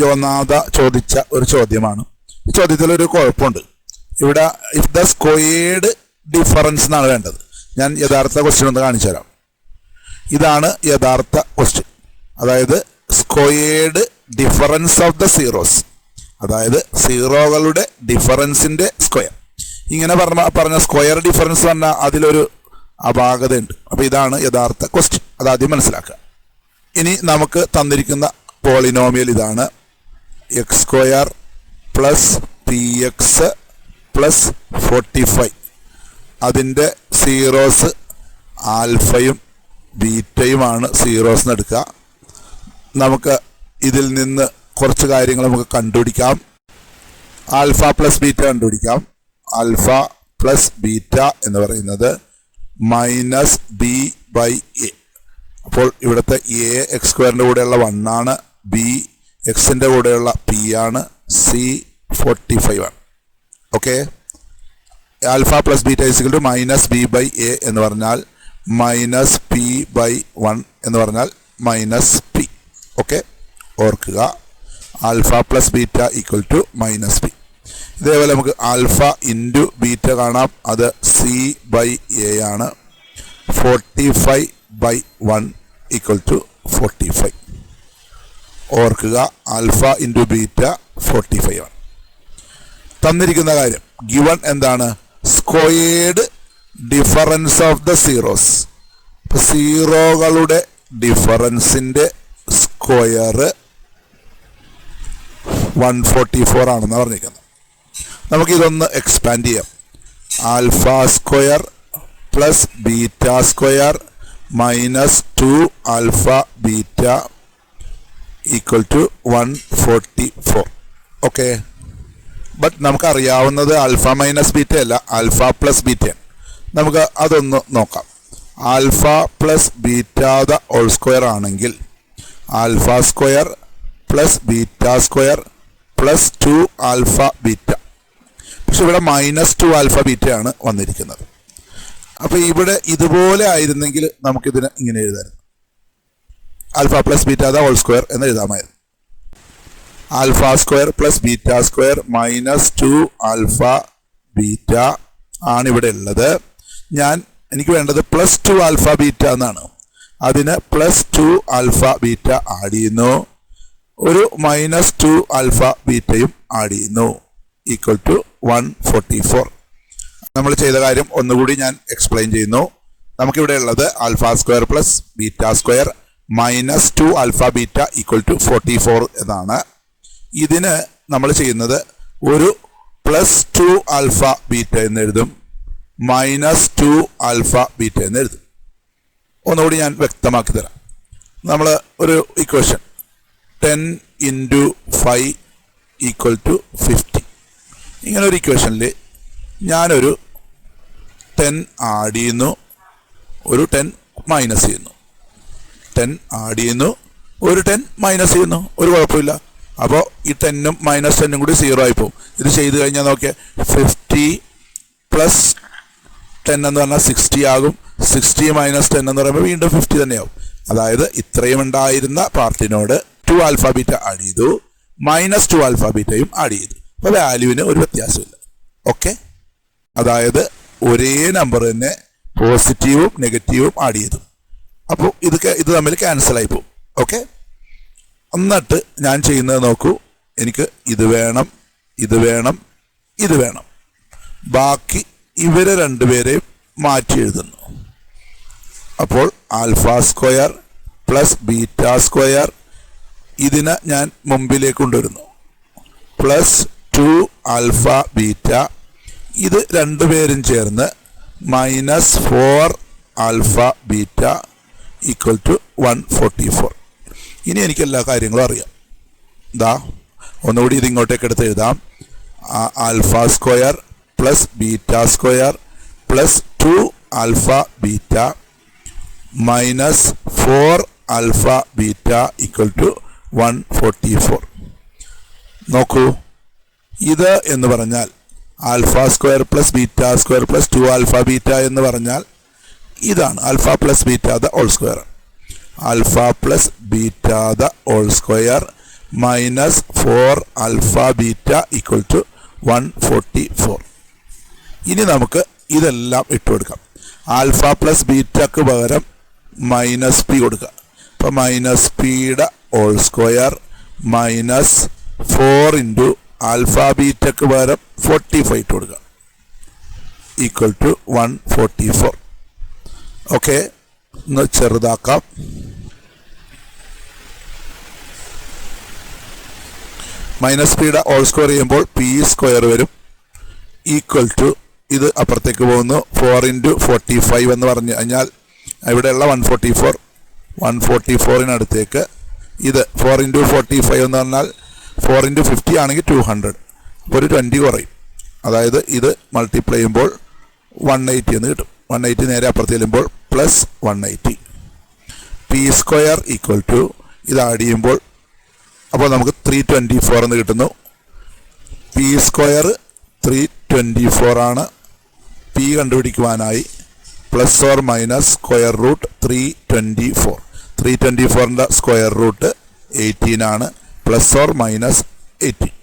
ജോനാഥ ചോദിച്ച ഒരു ചോദ്യമാണ്. ഈ ചോദ്യത്തിലൊരു കുഴപ്പമുണ്ട്. ഇവിടെ ഇഫ് ദ സ്ക്വയേർഡ് ഡിഫറൻസ് എന്നാണ് വേണ്ടത്. ഞാൻ യഥാർത്ഥ ക്വസ്റ്റ്യൻ ഒന്ന് കാണിച്ചു തരാം. ഇതാണ് യഥാർത്ഥ ക്വസ്റ്റ്യൻ. അതായത് squared difference of the zeros, അതായത് സീറോകളുടെ ഡിഫറൻസിന്റെ സ്ക്വയർ. ഇങ്ങനെ പറഞ്ഞ സ്ക്വയർ ഡിഫറൻസ് പറഞ്ഞാൽ അതിലൊരു അപാകതയുണ്ട്. അപ്പോൾ ഇതാണ് യഥാർത്ഥ ക്വസ്റ്റ്യൻ. അതാദ്യം മനസ്സിലാക്കുക. ഇനി നമുക്ക് തന്നിരിക്കുന്ന പോളിനോമിയൽ ഇതാണ്. X square plus P X plus 45. അതിൻ്റെ സീറോസ് ആൽഫയും ബീറ്റയുമാണ് സീറോസ് എന്ന് എടുക്കുക. നമുക്ക് ഇതിൽ നിന്ന് കുറച്ച് കാര്യങ്ങൾ നമുക്ക് കണ്ടുപിടിക്കാം. ആൽഫ പ്ലസ് ബീറ്റ കണ്ടുപിടിക്കാം. ആൽഫ പ്ലസ് ബീറ്റ എന്ന് പറയുന്നത് മൈനസ് ബി ബൈ എ. അപ്പോൾ ഇവിടുത്തെ എ എക്സ് സ്ക്വയറിൻ്റെ കൂടെയുള്ള 1 ആണ്, ബി എക്സിൻ്റെ കൂടെയുള്ള പി ആണ്, സി 45 ആണ്. Okay, alpha plus beta is equal to minus B by A എന്ന് പറഞ്ഞാൽ മൈനസ് പി ബൈ 1 എന്ന് പറഞ്ഞാൽ മൈനസ് പി. ഓക്കെ, ഓർക്കുക, alpha plus beta equal to minus P. ഇതേപോലെ നമുക്ക് ആൽഫ ഇൻറ്റു ബീറ്റ കാണാം. അത് സി ബൈ എ ആണ്. 45 ബൈ 1 ഈക്വൽ ടു 45. ഓർക്കുക, ആൽഫ ഇൻറ്റു ബീറ്റ 45 ആണ്. തന്നിരിക്കുന്ന കാര്യം ഗിവൺ എന്താണ്? Squared difference of the zeros. സീറോകളുടെ ഡിഫറൻസിൻ്റെ സ്ക്വയർ 144 ആണെന്ന് പറഞ്ഞിരിക്കുന്നത്. നമുക്കിതൊന്ന് എക്സ്പാൻഡ് ചെയ്യാം. Alpha square plus beta square minus 2 alpha beta equal to 144. Okay, but നമുക്കറിയാവുന്നത് ആൽഫ മൈനസ് ബീറ്റ അല്ല, ആൽഫ പ്ലസ് ബീറ്റയാണ്. നമുക്ക് അതൊന്ന് നോക്കാം. Alpha plus beta the whole square ആണെങ്കിൽ alpha square plus beta square plus 2 alpha beta. പക്ഷെ ഇവിടെ minus 2 alpha ബീറ്റയാണ് വന്നിരിക്കുന്നത്. അപ്പോൾ ഇവിടെ ഇതുപോലെ ആയിരുന്നെങ്കിൽ നമുക്കിതിനെ ഇങ്ങനെ എഴുതാമായിരുന്നു. Alpha plus beta the whole square എന്ന് എഴുതാമായിരുന്നു. Alpha square plus beta square minus 2 alpha beta ആണ് ഇവിടെ ഉള്ളത്. എനിക്ക് വേണ്ടത് പ്ലസ് 2 ആൽഫ ബീറ്റ എന്നാണ്. അതിന് പ്ലസ് 2 ആൽഫ ബീറ്റ ആഡ് ചെയ്യുന്നു, ഒരു മൈനസ് 2 ആൽഫ ബീറ്റയും ആഡ് ചെയ്യുന്നു, ഈക്വൽ ടു 144. നമ്മൾ ചെയ്ത കാര്യം ഒന്നുകൂടി ഞാൻ എക്സ്പ്ലെയിൻ ചെയ്യുന്നു. നമുക്കിവിടെ ഉള്ളത് alpha square plus beta square minus 2 alpha beta equal to 44 എന്നാണ്. ഇതിന് നമ്മൾ ചെയ്യുന്നത് ഒരു പ്ലസ് 2 ആൽഫ ബീറ്റ എന്ന് എഴുതും, മൈനസ് 2 ആൽഫ ബീറ്റ എന്ന് എഴുതും. ഒന്നുകൂടി ഞാൻ വ്യക്തമാക്കി തരാം. നമ്മൾ ഒരു ഇക്വേഷൻ 10 ഇൻറ്റു 5 ഈക്വൽ ടു 50. ഇങ്ങനെ ഒരു ഇക്വേഷനിൽ ഞാനൊരു 10 ആഡ് ചെയ്യുന്നു, ഒരു 10 മൈനസ് ചെയ്യുന്നു, 10 ആഡ് ചെയ്യുന്നു, ഒരു 10 മൈനസ് ചെയ്യുന്നു, ഒരു കുഴപ്പമില്ല. അപ്പോൾ ഈ 10ഉം മൈനസ് 10ഉം കൂടി 0 ആയി പോകും. ഇത് ചെയ്ത് കഴിഞ്ഞാൽ നോക്കിയാൽ 50 പ്ലസ് 10 എന്ന് പറഞ്ഞാൽ 60 ആകും. 60 മൈനസ് 10 എന്ന് പറയുമ്പോൾ വീണ്ടും 50 തന്നെയാവും. അതായത് ഇത്രയും ഉണ്ടായിരുന്ന പാർട്ടിനോട് 2 ആൽഫ ബീറ്റ ആഡ് ചെയ്തു, മൈനസ് 2 ആൽഫ ബീറ്റയും ആഡ് ചെയ്തു. അപ്പോൾ വാല്യൂവിന് ഒരു വ്യത്യാസമില്ല. ഓക്കെ, അതായത് ഒരേ നമ്പർ തന്നെ പോസിറ്റീവും നെഗറ്റീവും ആഡ് ചെയ്തു. അപ്പോൾ ഇത് തമ്മിൽ ക്യാൻസൽ ആയി പോകും. ഓക്കെ, എന്നിട്ട് ഞാൻ ചെയ്യുന്നത് നോക്കൂ. എനിക്ക് ഇത് വേണം, ഇത് വേണം, ഇത് വേണം. ബാക്കി ഇവരെ രണ്ടുപേരെയും മാറ്റി എഴുതുന്നു. അപ്പോൾ alpha square plus beta square ഇതിനെ ഞാൻ മുമ്പിലേക്ക് കൊണ്ടുവരുന്നു, പ്ലസ് 2 ആൽഫ ബീറ്റ. ഇത് രണ്ടുപേരും ചേർന്ന് minus 4 alpha beta equal to 144. ഇനി എനിക്ക് എല്ലാ കാര്യങ്ങളും അറിയാം. ഒന്നുകൂടി ഇത് ഇങ്ങോട്ടേക്ക് എടുത്ത് എഴുതാം. Alpha square plus beta square plus 2 alpha beta minus 4 alpha beta equal to 144. നോക്കൂ, ഇത് എന്ന് പറഞ്ഞാൽ alpha square plus beta square plus 2 alpha beta എന്ന് പറഞ്ഞാൽ ഇതാണ് alpha plus beta the whole square. Alpha plus beta the whole square minus 4 alpha beta equal to 144. ഇനി നമുക്ക് ഇതെല്ലാം ഇട്ട് കൊടുക്കാം. ആൽഫ പ്ലസ് ബീറ്റക്ക് പകരം മൈനസ് പി കൊടുക്കുക. അപ്പോൾ മൈനസ് പിയുടെ whole square minus 4 into alpha ബീറ്റക്ക് പകരം 45 ഇട്ട് കൊടുക്കുക ഈക്വൽ ടു 144. ഓക്കെ, ഒന്ന് ചെറുതാക്കാം. മൈനസ് പിയുടെ ഹോൾ സ്ക്വയർ ചെയ്യുമ്പോൾ പി സ്ക്വയർ വരും ഈക്വൽ ടു ഇത് അപ്പുറത്തേക്ക് പോകുന്നു 4 ഇൻറ്റു 45 എന്ന് പറഞ്ഞു കഴിഞ്ഞാൽ ഇവിടെയുള്ള 144-144-അടുത്തേക്ക് ഇത് 4 ഇൻറ്റു 45 എന്ന് പറഞ്ഞാൽ 4 ഇൻറ്റു 50 ആണെങ്കിൽ 200. അപ്പോൾ ഒരു 20 കുറയും. അതായത് ഇത് മൾട്ടിപ്ലൈ ചെയ്യുമ്പോൾ 180 എന്ന് കിട്ടും. 180 നേരെ അപ്പുറത്ത് ചെല്ലുമ്പോൾ plus 180. P square equal to ഇത് ആഡ് ചെയ്യുമ്പോൾ അപ്പോൾ നമുക്ക് 324 എന്ന് കിട്ടുന്നു. പി സ്ക്വയർ 324 ആണ്. പി കണ്ടുപിടിക്കുവാനായി plus or minus square root 324. 324ൻ്റെ സ്ക്വയർ റൂട്ട് 18 ആണ്. Plus or minus 18.